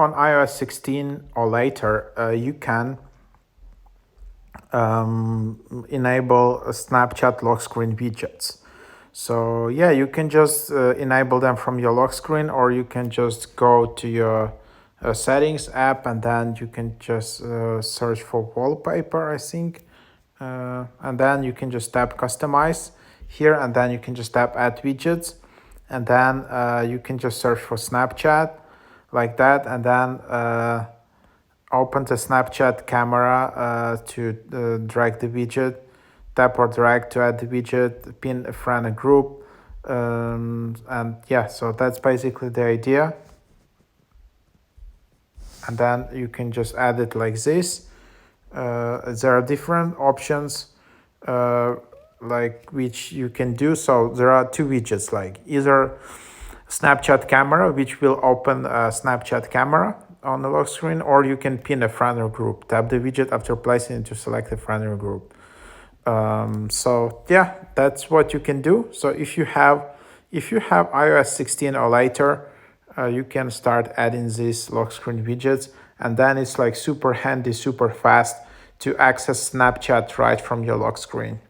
on iOS 16 or later, you can enable Snapchat lock screen widgets. So yeah, you can just enable them from your lock screen, or you can just go to your settings app, and then you can just search for wallpaper, I think. And then you can just tap customize here, and then you can just tap add widgets, and then you can just search for Snapchat like that, and then open the Snapchat camera to drag the widget, tap or drag to add the widget, pin a friend, a group, and yeah, so that's basically the idea. And then you can just add it like this. There are different options like which you can do. So there are two widgets, like either Snapchat camera, which will open a Snapchat camera on the lock screen, or you can pin a friend or group. Tap the widget after placing it to select a friend or group. So yeah, that's what you can do. So if you have iOS 16 or later, you can start adding these lock screen widgets, and then it's like super handy, super fast to access Snapchat right from your lock screen.